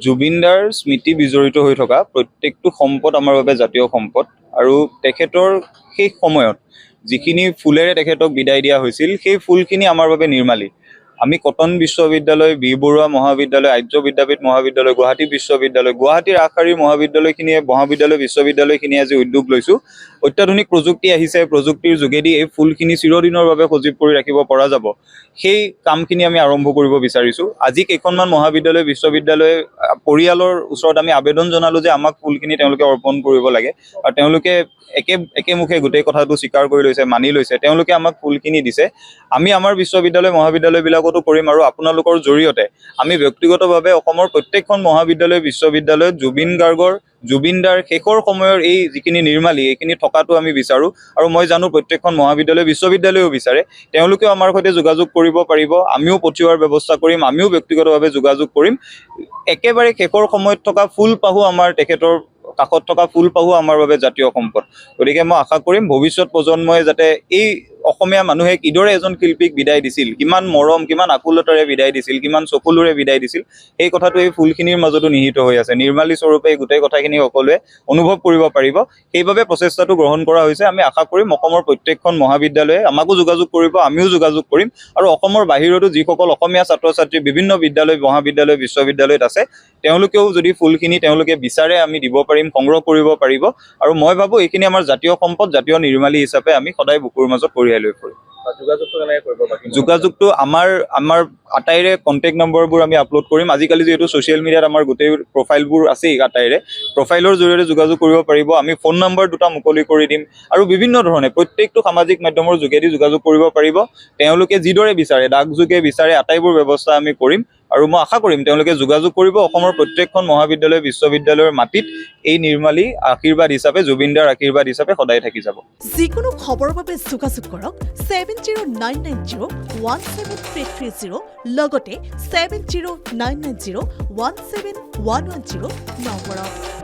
জুবিনদাৰ স্মৃতি বিজড়িত হৈ থকা প্ৰত্যেকটো সম্পদ আমাৰ বাবে জাতীয় সম্পদ আৰু তেখেতৰ সেই সময়ত যিখিনি ফুলেৰে তেখেতক বিদায় দিয়া হৈছিল সেই ফুলখিনি আমাৰ বাবে নিৰ্মালী আমি কটন বিশ্ববিদ্যালয় বীৰ বৰুৱা মহাবিদ্যালয় আৰ্য বিদ্যাপীঠ মহাবিদ্যালয় গুৱাহাটী বিশ্ববিদ্যালয় গুৱাহাটীৰ আগশাৰীৰ মহাবিদ্যালয় বিশ্ববিদ্যালয়খিনিয়ে আজি উদ্যোগ লৈছোঁ অত্যাধুনিক প্ৰযুক্তি আহিছে প্ৰযুক্তিৰ যোগেদি এই ফুলখিনি চিৰদিনৰ বাবে সজীৱ কৰি ৰাখিব পৰা যাব সেই কামখিনি আমি আৰম্ভ কৰিব বিচাৰিছোঁ আজি কেইখনমান মহাবিদ্যালয় বিশ্ববিদ্যালয় পৰিয়ালৰ ওচৰত আমি আবেদন জনালোঁ যে আমাক ফুলখিনি তেওঁলোকে অৰ্পণ কৰিব লাগে আৰু তেওঁলোকে একেমুখে গোটেই কথাটো স্বীকাৰ কৰি লৈছে মানি লৈছে তেওঁলোকে আমাক ফুলখিনি দিছে আমি আমাৰ বিশ্ববিদ্যালয় মহাবিদ্যালয়বিলাকতো কৰিম আৰু আপোনালোকৰ জৰিয়তে আমি ব্যক্তিগতভাৱে অসমৰ প্ৰত্যেকখন মহাবিদ্যালয় বিশ্ববিদ্যালয়ত জুবিনদাৰ শেষৰ সময়ৰ এই যিখিনি নিৰ্মালী এইখিনি থকাটো আমি বিচাৰোঁ আৰু মই জানো প্ৰত্যেকখন মহাবিদ্যালয় বিশ্ববিদ্যালয়ও বিচাৰে তেওঁলোকেও আমাৰ সৈতে যোগাযোগ কৰিব পাৰিব আমিও পঠিওৱাৰ ব্যৱস্থা কৰিম আমিও ব্যক্তিগতভাৱে যোগাযোগ কৰিম একেবাৰে শেষৰ সময়ত থকা ফুলপাহো আমাৰ তেখেতৰ কাষত থকা ফুলপাহো আমাৰ বাবে জাতীয় সম্পদ গতিকে মই আশা কৰিম ভৱিষ্যত প্ৰজন্মই যাতে এই অসমীয়া মানুহে কিদৰে এজন শিল্পীক বিদায় দিছিল কিমান মৰম কিমান আকুলতাৰে বিদায় দিছিল কিমান চকুলোৰে বিদায় দিছিল এই কথাটো এই ফুলখিনিৰ মাজতো নিহিত হৈ আছে নিৰ্মালী স্বৰূপে এই গোটেই কথাখিনি সকলোৱে অনুভৱ কৰিব পাৰিব সেইবাবে প্ৰচেষ্টাটো গ্ৰহণ কৰা হৈছে আমি আশা কৰিম অসমৰ প্ৰত্যেকখন মহাবিদ্যালয়ে আমাকো যোগাযোগ কৰিব আমিও যোগাযোগ কৰিম আৰু অসমৰ বাহিৰতো যিসকল অসমীয়া ছাত্ৰ ছাত্ৰী বিভিন্ন বিদ্যালয় মহাবিদ্যালয় বিশ্ববিদ্যালয়ত আছে তেওঁলোকেও যদি ফুলখিনি তেওঁলোকে বিচাৰে আমি দিব পাৰিম সংগ্ৰহ কৰিব পাৰিব আৰু মই ভাবোঁ এইখিনি আমাৰ জাতীয় সম্পদ জাতীয় নিৰ্মালী হিচাপে আমি সদায় বুকুৰ মাজত কঢ়িয়াই লৈ ফুৰিম যোগাযোগটো আমাৰ আটাইৰে কণ্টেক্ট নম্বৰবোৰ আমি আপলোড কৰিম আজিকালি যিহেতু ছ'চিয়েল মিডিয়াত আমাৰ গোটেই প্ৰফাইলবোৰ আছেই আটাইৰে প্ৰফাইলৰ জৰিয়তে যোগাযোগ কৰিব পাৰিব আমি ফোন নম্বৰ দুটা মুকলি কৰি দিম আৰু বিভিন্ন ধৰণে প্ৰত্যেকটো সামাজিক মাধ্যমৰ যোগেদি যোগাযোগ কৰিব পাৰিব তেওঁলোকে যিদৰে বিচাৰে ডাকযোগে বিচাৰে আটাইবোৰ ব্যৱস্থা আমি কৰিম আৰু মই আশা কৰিম তেওঁলোকে যোগাযোগ কৰিব অসমৰ প্ৰত্যেকখন মহাবিদ্যালয় বিশ্ববিদ্যালয়ৰ মাটিত এই নিৰ্মালী আশীৰ্বাদ হিচাপে জুবিনদাৰ আশীৰ্বাদ হিচাপে সদায় থাকি যাব যিকোনো খবৰৰ বাবে যোগাযোগ কৰক 7099017330 লগতে 7099017110 নম্বৰত